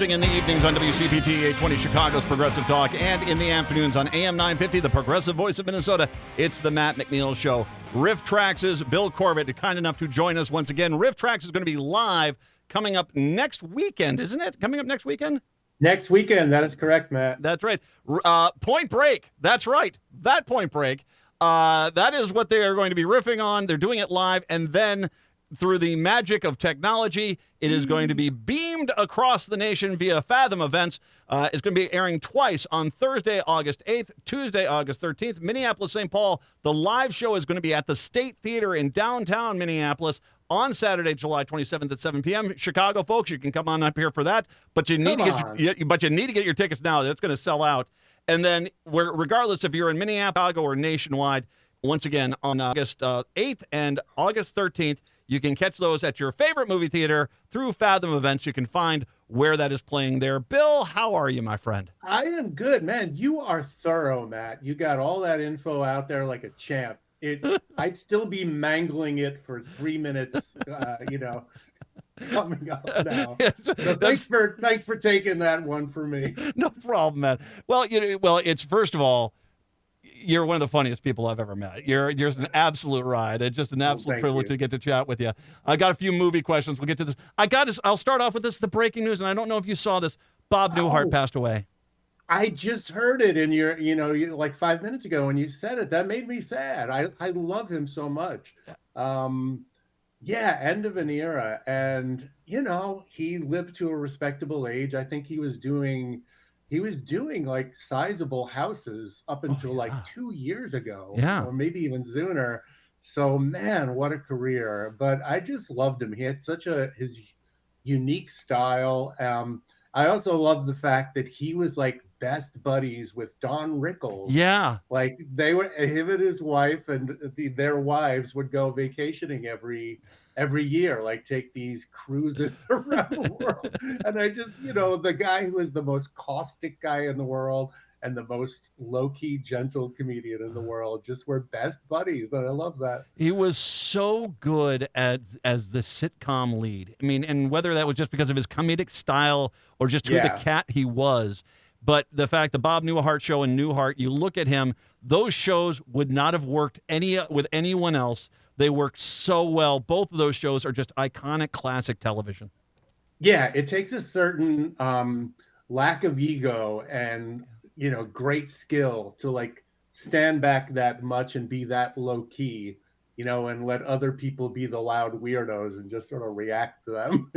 broadcasting in the evenings on WCPT 820 Chicago's Progressive Talk and in the afternoons on AM 950, the Progressive Voice of Minnesota. It's the Matt McNeil Show. RiffTrax's Bill Corbett, kind enough to join us once again. RiffTrax is going to be live coming up next weekend, isn't it? Coming up next weekend? Next weekend, that is correct, Matt. That's right. Point Break. That's right. That Point Break. That is what they are going to be riffing on. They're doing it live, and then through the magic of technology, it is going to be beamed across the nation via Fathom Events. It's going to be airing twice on Thursday, August 8th, Tuesday, August 13th. Minneapolis, St. Paul, the live show is going to be at the State Theatre in downtown Minneapolis on Saturday, July 27th at 7 p.m. Chicago folks, you can come on up here for that, but you need to get your tickets now. That's going to sell out. And then, regardless if you're in Minneapolis or nationwide, once again on August 8th and August 13th, you can catch those at your favorite movie theater through Fathom Events. You can find where that is playing there. Bill, how are you, my friend? I am good, man. You are thorough, Matt. You got all that info out there like a champ. I'd still be mangling it for 3 minutes, coming up now. So thanks for taking that one for me. No problem, man. Well, it's first of all, you're one of the funniest people I've ever met. You're just an absolute ride. It's just an absolute privilege to get to chat with you. I got a few movie questions. We'll get to this. I'll start off with this, the breaking news, and I don't know if you saw this. Bob Newhart passed away. I just heard it in your, like 5 minutes ago when you said it. That made me sad. I love him so much. End of an era. And, he lived to a respectable age. I think he was doing like sizable houses up until like 2 years ago, or maybe even sooner. So, man, what a career. But I just loved him. He had his unique style. I also love the fact that he was like best buddies with Don Rickles. Yeah. Like him and his wife and their wives would go vacationing every year, like take these cruises around the world. And I just, the guy who is the most caustic guy in the world and the most low-key, gentle comedian in the world just were best buddies. And I love that. He was so good as the sitcom lead. I mean, and whether that was just because of his comedic style or just who the cat he was, but the fact the Bob Newhart show and Newhart, you look at him, those shows would not have worked with anyone else. They worked so well. Both of those shows are just iconic, classic television. Yeah, it takes a certain lack of ego and great skill to like stand back that much and be that low key, and let other people be the loud weirdos and just sort of react to them.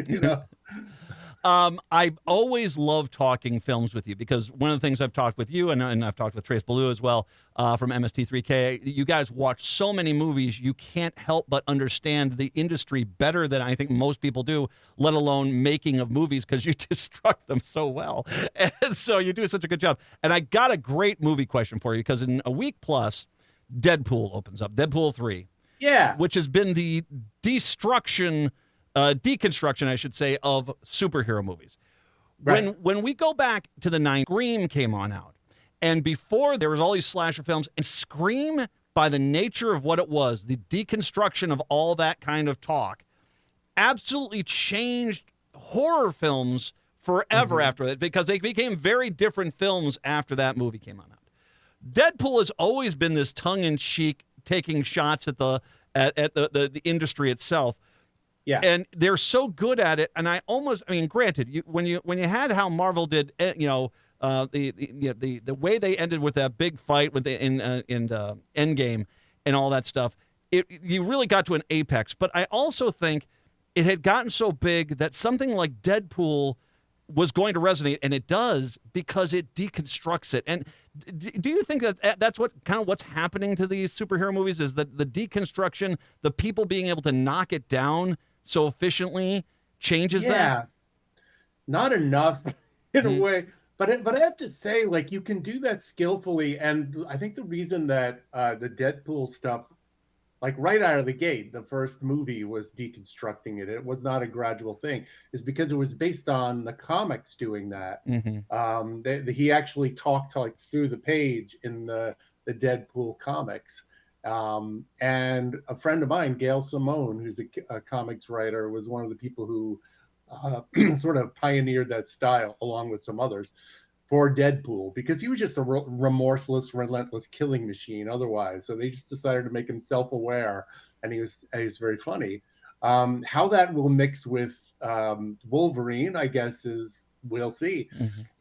I always love talking films with you because one of the things I've talked with you and I've talked with Trace Ballou as well from MST3K, you guys watch so many movies, you can't help but understand the industry better than I think most people do, let alone making of movies because you construct them so well. And so you do such a good job. And I got a great movie question for you because in a week plus, Deadpool opens up, Deadpool 3. Yeah. Which has been the deconstruction, I should say, of superhero movies. Right. When we go back to the 90s, Scream came on out. And before there was all these slasher films, and Scream, by the nature of what it was, the deconstruction of all that kind of talk, absolutely changed horror films forever after that because they became very different films after that movie came on out. Deadpool has always been this tongue-in-cheek, taking shots at the industry itself. Yeah, and they're so good at it. And granted, when you had how Marvel did, the way they ended with that big fight with in Endgame and all that stuff, you really got to an apex. But I also think it had gotten so big that something like Deadpool was going to resonate, and it does because it deconstructs it. And do you think that that's what's happening to these superhero movies is that the deconstruction, the people being able to knock it down so efficiently changes that? Yeah, not enough in a way. But I have to say, like, you can do that skillfully. And I think the reason that the Deadpool stuff, like right out of the gate, the first movie was deconstructing it. It was not a gradual thing. Is because it was based on the comics doing that. He actually talked like through the page in the Deadpool comics. And a friend of mine, Gail Simone, who's a comics writer, was one of the people who sort of pioneered that style along with some others for Deadpool, because he was just a remorseless, relentless killing machine otherwise. So they just decided to make him self-aware, and he's very funny. How that will mix with Wolverine, I guess, we'll see.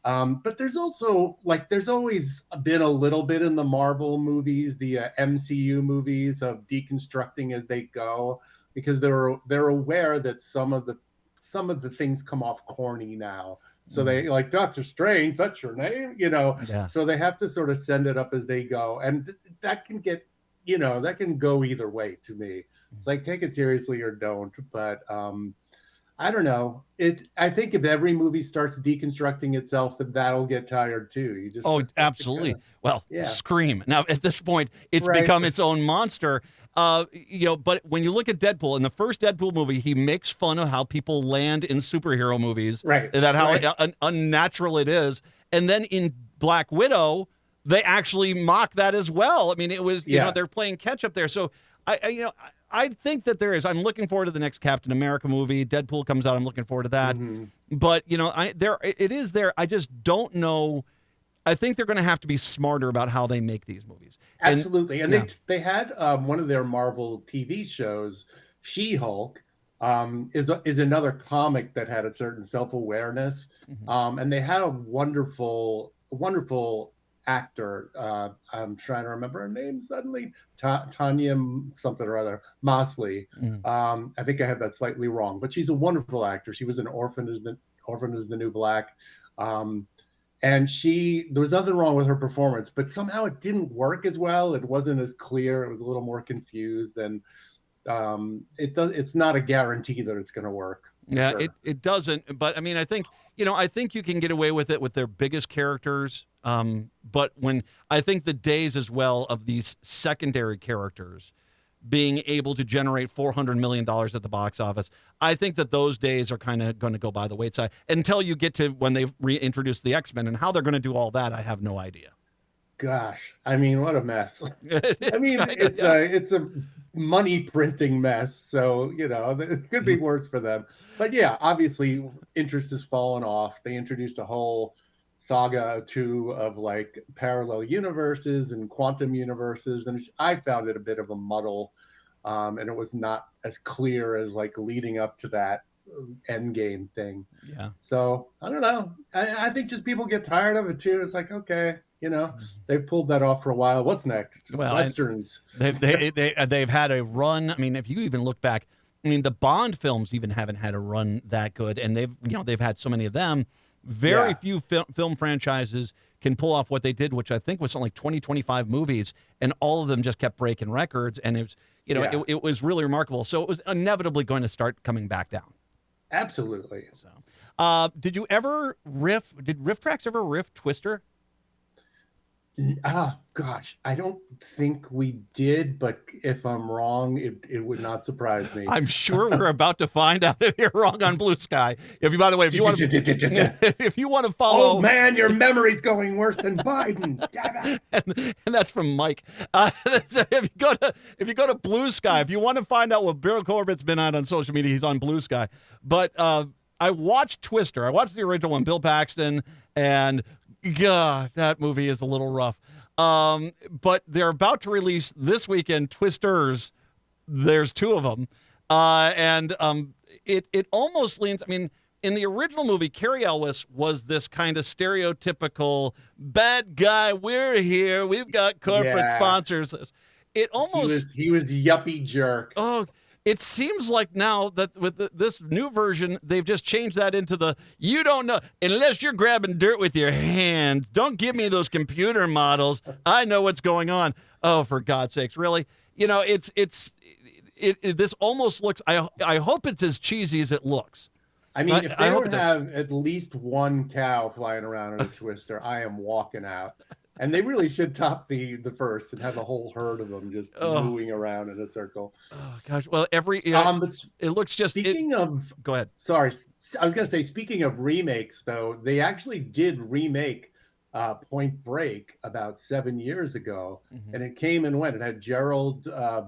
But there's also, like, there's always been a little bit in the Marvel movies, the MCU movies, of deconstructing as they go, because they're aware that some of the things come off corny now. So they, like, Doctor Strange, that's your name, so they have to sort of send it up as they go. And that can get, that can go either way to me. It's like, take it seriously or don't. But I don't know. I think if every movie starts deconstructing itself, that'll get tired too. You just absolutely. Scream. Now at this point, it's become its own monster. But when you look at Deadpool, in the first Deadpool movie, he makes fun of how people land in superhero movies, how unnatural it is. And then in Black Widow, they actually mock that as well. I mean, it was, they're playing catch up there. So I think that there is. I'm looking forward to the next Captain America movie. Deadpool comes out. I'm looking forward to that. But it is there. I just don't know. I think they're going to have to be smarter about how they make these movies. Absolutely. And they had one of their Marvel TV shows, She-Hulk, is another comic that had a certain self-awareness. And they had a wonderful actor. I'm trying to remember her name suddenly. Tanya something or other, Mosley. I think I have that slightly wrong, but she's a wonderful actor. She was in Orphan is the New Black. And there was nothing wrong with her performance, but somehow it didn't work as well. It wasn't as clear. It was a little more confused, and it's not a guarantee that it's going to work. Yeah, sure. It doesn't. But I mean, I think you can get away with it with their biggest characters. But when I think the days as well of these secondary characters being able to generate $400 million at the box office, I think that those days are kind of going to go by the wayside until you get to when they reintroduce the X-Men, and how they're going to do all that, I have no idea. Gosh, I mean, what a mess. It's a money printing mess. So, it could be worse for them. But yeah, obviously interest has fallen off. They introduced a whole saga too of like parallel universes and quantum universes, and I found it a bit of a muddle, and it was not as clear as like leading up to that end game thing. So I don't know. I think just people get tired of it too. It's like, okay, they've pulled that off for a while. What's next? Westerns. They've had a run. I mean, if you even look back, I mean, the Bond films even haven't had a run that good, and they've had so many of them. Very few film franchises can pull off what they did, which I think was something like 20, 25 movies, and all of them just kept breaking records. And it was, it was really remarkable. So it was inevitably going to start coming back down. Absolutely. So, did RiffTrax ever riff Twister? Gosh, I don't think we did, but if I'm wrong, it would not surprise me. I'm sure we're about to find out if you're wrong on Blue Sky. By the way, if you want to follow, oh man, your memory's going worse than Biden. and that's from Mike. If you go to Blue Sky, if you want to find out what Bill Corbett's been on social media, he's on Blue Sky. But I watched Twister. I watched the original one, Bill Paxton, and God, that movie is a little rough. But they're about to release this weekend Twisters. There's two of them. And it almost leans, I mean, in the original movie, Cary Elwes was this kind of stereotypical bad guy. We're here. We've got corporate sponsors. It almost... He was yuppie jerk. Oh, it seems like now that with this new version, they've just changed that into you don't know, unless you're grabbing dirt with your hand. Don't give me those computer models. I know what's going on. Oh, for God's sakes, really? This almost looks, I hope it's as cheesy as it looks. I mean, if they don't have at least one cow flying around in a Twister, I am walking out. And they really should top the first and have a whole herd of them just moving around in a circle. Oh gosh! Well, it looks just. Speaking of, go ahead. Sorry, I was going to say. Speaking of remakes, though, they actually did remake Point Break about 7 years ago, and it came and went. It had Gerald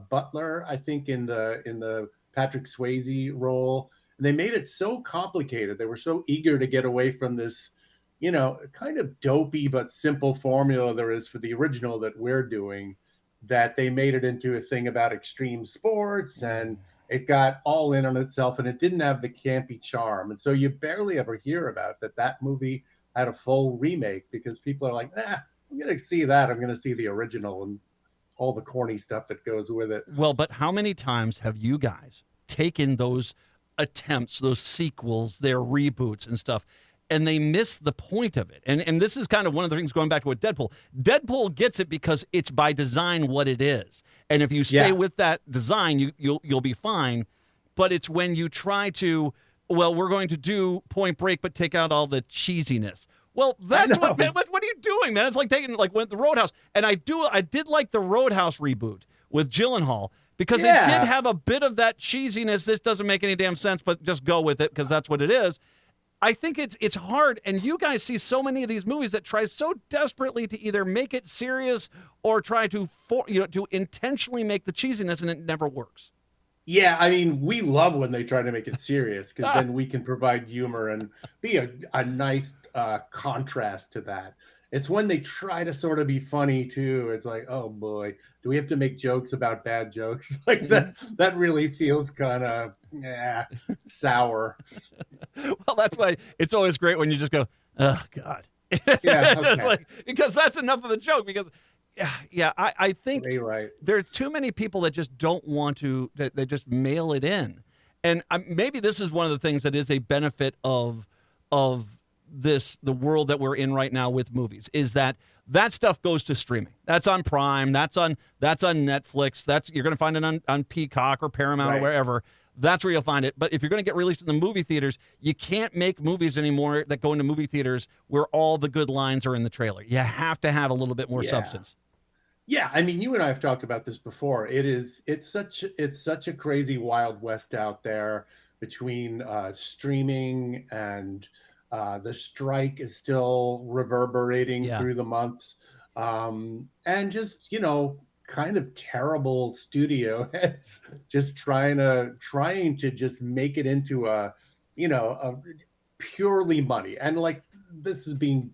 Butler, I think, in the Patrick Swayze role, And they made it so complicated. They were so eager to get away from this, you know, kind of dopey but simple formula there is for the original that we're doing, that they made it into a thing about extreme sports, and it got all in on itself, and it didn't have the campy charm. And so you barely ever hear about that movie had a full remake, because people are like, I'm going to see that. I'm going to see the original and all the corny stuff that goes with it. Well, but how many times have you guys taken those attempts, those sequels, their reboots and stuff, and they miss the point of it? And this is kind of one of the things going back to what Deadpool gets it because it's by design what it is. And if you stay with that design, you'll be fine. But it's when you try to, well, we're going to do Point Break, but take out all the cheesiness. Well, that's what are you doing, man? It's like taking the Roadhouse. And I did like the Roadhouse reboot with Gyllenhaal, because it did have a bit of that cheesiness. This doesn't make any damn sense, but just go with it because that's what it is. I think it's hard, and you guys see so many of these movies that try so desperately to either make it serious or try to intentionally make the cheesiness, and it never works. Yeah, I mean, we love when they try to make it serious, because then we can provide humor and be a nice contrast to that. It's when they try to sort of be funny too. It's like, oh boy, do we have to make jokes about bad jokes? Like that really feels kind of sour. Well, that's why it's always great when you just go, oh God. Yeah, okay. Because that's enough of a joke. Because I think there's too many people that just don't want to, they just mail it in. And maybe this is one of the things that is a benefit of the world that we're in right now with movies, is that stuff goes to streaming. That's on Prime. That's on Netflix. You're going to find it on Peacock or Paramount or wherever. That's where you'll find it. But if you're going to get released in the movie theaters, you can't make movies anymore that go into movie theaters where all the good lines are in the trailer. You have to have a little bit more substance. Yeah, I mean, you and I have talked about this before. It's such a crazy Wild West out there between streaming and the strike is still reverberating through the months, and just, you know, kind of terrible studio heads just trying to just make it into a purely money. And like, this has been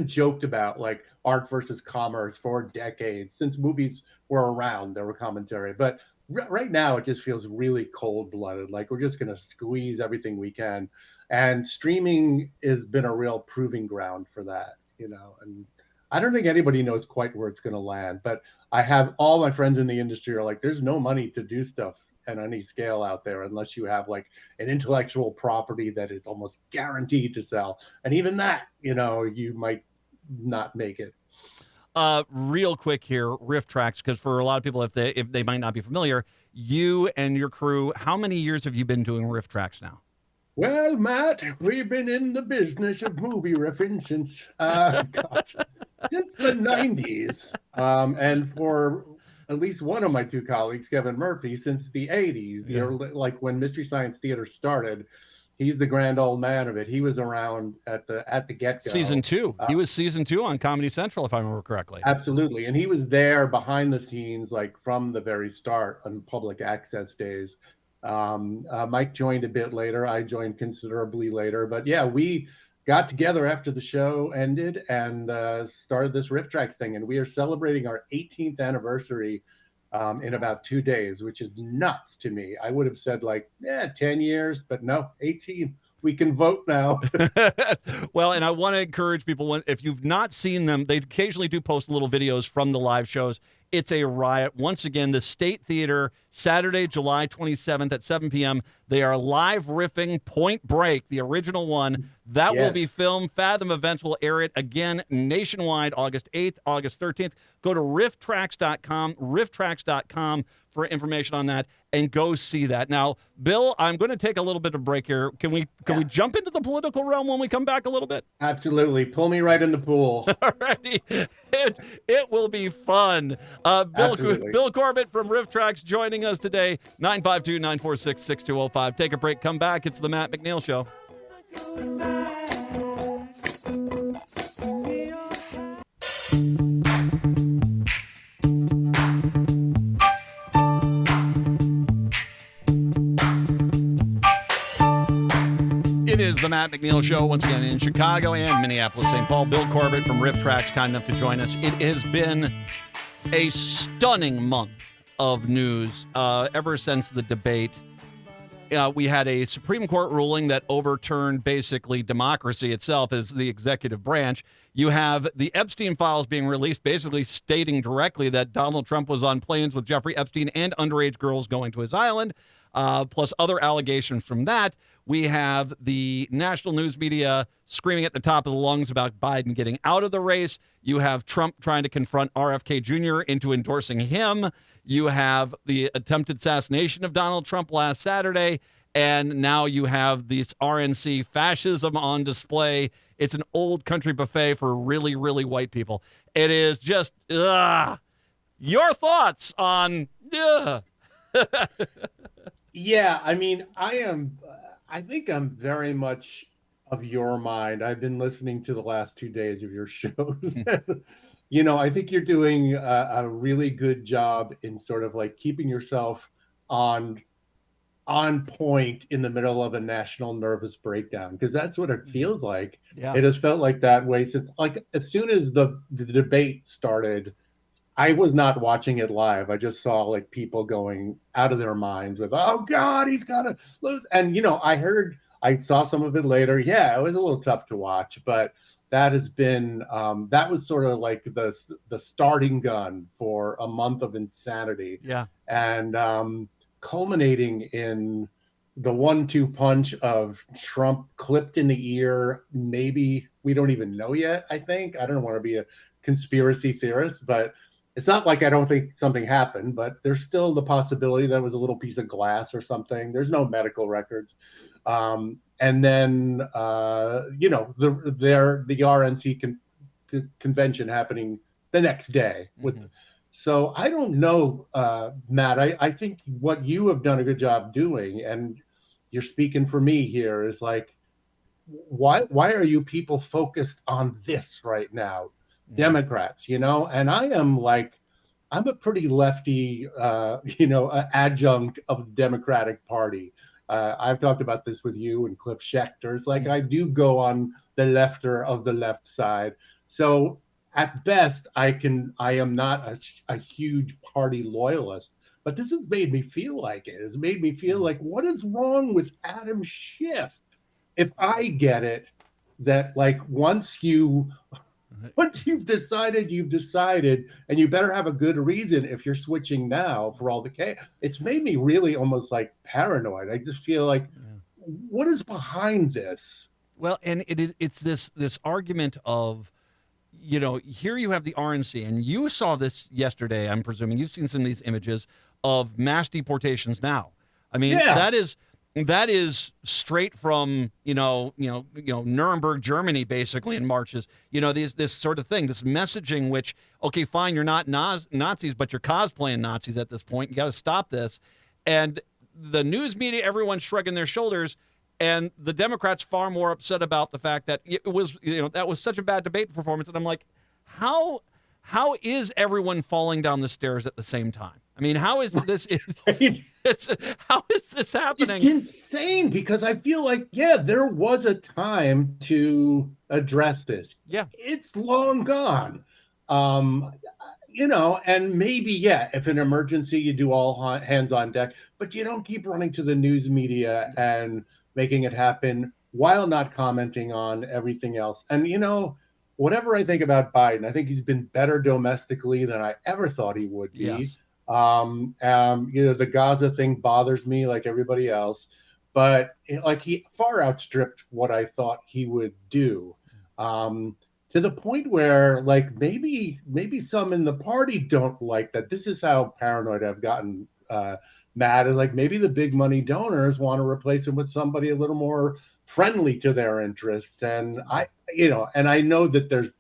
joked about, like art versus commerce, for decades, since movies were around. There were commentary, but right now it just feels really cold-blooded. Like, we're just going to squeeze everything we can, and streaming has been a real proving ground for that, you know. And I don't think anybody knows quite where it's going to land, but I have all my friends in the industry are like, there's no money to do stuff at any scale out there unless you have like an intellectual property that is almost guaranteed to sell. And even that, you know, you might not make it. Real quick here, RiffTrax, because for a lot of people, if they might not be familiar, you and your crew, how many years have you been doing RiffTrax now? Well, Matt, we've been in the business of movie riffing since since the 90s. And for at least one of my two colleagues, Kevin Murphy, since the 80s, the early, like when Mystery Science Theater started. He's the grand old man of it. He was around at the get-go. Season 2. He was season 2 on Comedy Central, if I remember correctly. Absolutely. And he was there behind the scenes, like from the very start on public access days. Mike joined a bit later. I joined considerably later. But yeah, we got together after the show ended and started this RiffTrax thing. And we are celebrating our 18th anniversary in about 2 days, which is nuts to me. I would have said 10 years, but no, 18. We can vote now. Well, and I want to encourage people, if you've not seen them, they occasionally do post little videos from the live shows. It's a riot. Once again, the State Theatre, Saturday, July 27th at 7 p.m. They are live riffing Point Break, the original one. That will be filmed. Fathom Events will air it again nationwide August 8th, August 13th. Go to RiffTrax.com for information on that, and go see that. Now, Bill, I'm going to take a little bit of a break here. Can we jump into the political realm when we come back a little bit? Absolutely. Pull me right in the pool. All righty. It will be fun. Bill Corbett from RiffTrax joining us today, 952-946-6205. Take a break, come back. It's the Matt McNeil Show. It is the Matt McNeil Show, once again in Chicago and Minneapolis, St. Paul. Bill Corbett from RiffTrax, kind enough to join us. It has been a stunning month of news ever since the debate. We had a Supreme Court ruling that overturned basically democracy itself as the executive branch. You have the Epstein files being released, basically stating directly that Donald Trump was on planes with Jeffrey Epstein and underage girls going to his island, plus other allegations from that. We have the national news media screaming at the top of the lungs about Biden getting out of the race. You have Trump trying to confront RFK Jr. into endorsing him. You have the attempted assassination of Donald Trump last Saturday. And now you have this RNC fascism on display. It's an old country buffet for really, really white people. It is just, your thoughts on, Yeah, I mean, I think I'm very much of your mind. I've been listening to the last 2 days of your shows. I think you're doing a really good job in sort of like keeping yourself on point in the middle of a national nervous breakdown, because that's what it feels like. Yeah. It has felt like that way since, like, as soon as the debate started. I was not watching it live. I just saw like people going out of their minds with, oh God, he's gonna lose. And I saw some of it later. Yeah, it was a little tough to watch, but that has been that was sort of like the starting gun for a month of insanity. Yeah. And culminating in the 1-2 punch of Trump clipped in the ear. Maybe we don't even know yet. I don't want to be a conspiracy theorist, but it's not like I don't think something happened, but there's still the possibility that it was a little piece of glass or something. There's no medical records. And then, the RNC convention happening the next day. So I don't know, Matt. I think what you have done a good job doing, and you're speaking for me here, is like, why are you people focused on this right now? Democrats, and I'm a pretty lefty, adjunct of the Democratic Party. I've talked about this with you and Cliff Schechter. It's like I do go on the lefter of the left side. So at best, I am not a huge party loyalist, but this has made me feel like it. It's made me feel like, what is wrong with Adam Schiff? If I get it, that like once you've decided, and you better have a good reason if you're switching now for all the chaos. It's made me really almost like paranoid. I just feel like, what is behind this? Well, and it's this argument of, here you have the RNC, and you saw this yesterday, I'm presuming. You've seen some of these images of mass deportations now. I mean, that is straight from, Nuremberg, Germany, basically, in marches. This sort of thing, this messaging, which, okay, fine, you're not Nazis, but you're cosplaying Nazis at this point. You got to stop this. And the news media, everyone's shrugging their shoulders. And the Democrats far more upset about the fact that it was, that was such a bad debate performance. And I'm like, how is everyone falling down the stairs at the same time? I mean, how is this? How is this happening? It's insane, because I feel like, there was a time to address this. Yeah, it's long gone. And maybe, if an emergency, you do all hands on deck, but you don't keep running to the news media and making it happen while not commenting on everything else. And, whatever I think about Biden, I think he's been better domestically than I ever thought he would be. Yes. The Gaza thing bothers me like everybody else, but he far outstripped what I thought he would do. To the point where maybe some in the party don't like that. This is how paranoid I've gotten, Matt, is maybe the big money donors want to replace him with somebody a little more friendly to their interests. And I know that there's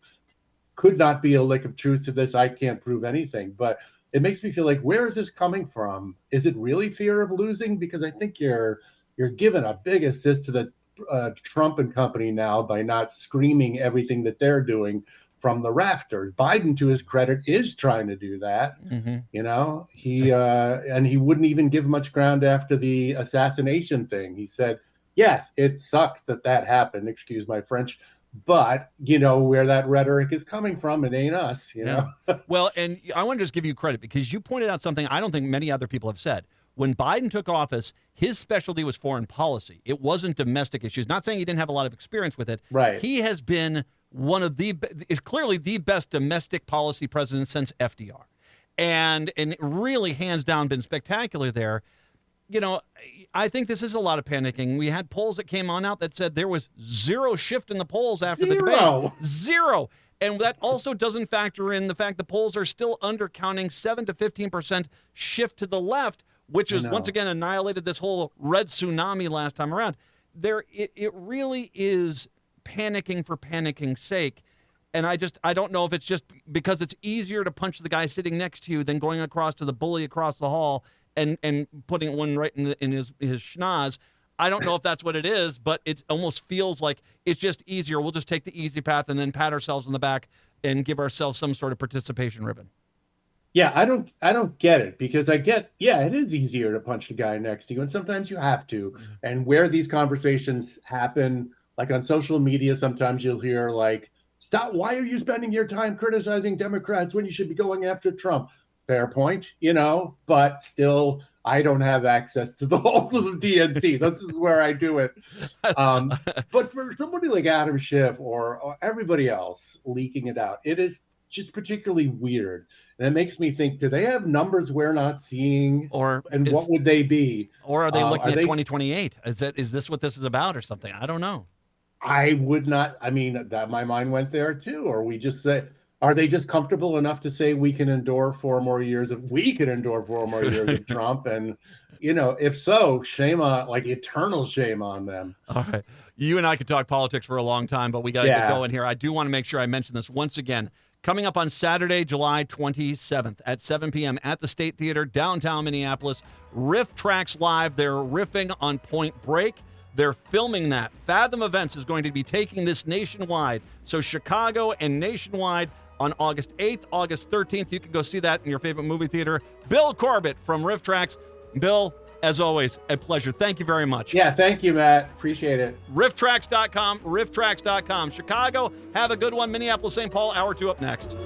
could not be a lick of truth to this. I can't prove anything, but it makes me feel like, where is this coming from? Is it really fear of losing? Because I think you're giving a big assist to the Trump and company now by not screaming everything that they're doing from the rafters. Biden, to his credit, is trying to do that. Mm-hmm. He wouldn't even give much ground after the assassination thing. He said, yes, it sucks that happened. Excuse my French. But you know where that rhetoric is coming from. It ain't us, you know? Well, and I want to just give you credit because you pointed out something I don't think many other people have said. When Biden took office, his specialty was foreign policy. It wasn't domestic issues. Not saying he didn't have a lot of experience with it. Right. He has been is clearly the best domestic policy president since FDR. And really, hands down, been spectacular there. You know, I think this is a lot of panicking. We had polls that came out that said there was zero shift in the polls after the debate. Zero. And that also doesn't factor in the fact the polls are still undercounting 7 to 15% shift to the left, which is once again annihilated this whole red tsunami last time around. It really is panicking for panicking sake. And I don't know if it's just because it's easier to punch the guy sitting next to you than going across to the bully across the hall and putting one right in his schnoz. I don't know if that's what it is, but it almost feels like it's just easier. We'll just take the easy path and then pat ourselves on the back and give ourselves some sort of participation ribbon. Yeah, I don't get it because it is easier to punch the guy next to you, and sometimes you have to. And where these conversations happen, like on social media, sometimes you'll hear like, "Stop! Why are you spending your time criticizing Democrats when you should be going after Trump?" Fair point, you know, but still, I don't have access to the whole of the DNC. This is where I do it. But for somebody like Adam Schiff or everybody else leaking it out, it is just particularly weird. And it makes me think, do they have numbers we're not seeing? And what would they be? Or are they looking at 2028? Is this what this is about or something? I don't know. I would not. I mean, that my mind went there too. Or we just say, are they just comfortable enough to say we can endure 4 more years of Trump? And, you know, if so, shame on, like eternal shame on them. All right. You and I could talk politics for a long time, but we got to get going here. I do want to make sure I mention this once again. Coming up on Saturday, July 27th at 7 p.m. at the State Theatre, downtown Minneapolis, RiffTrax Live. They're riffing on Point Break. They're filming that. Fathom Events is going to be taking this nationwide. So Chicago and nationwide on August 8th, August 13th. You can go see that in your favorite movie theater. Bill Corbett from RiffTrax. Bill, as always, a pleasure. Thank you very much. Yeah, thank you, Matt. Appreciate it. RiffTrax.com, RiffTrax.com. Chicago, have a good one. Minneapolis, St. Paul, hour 2 up next.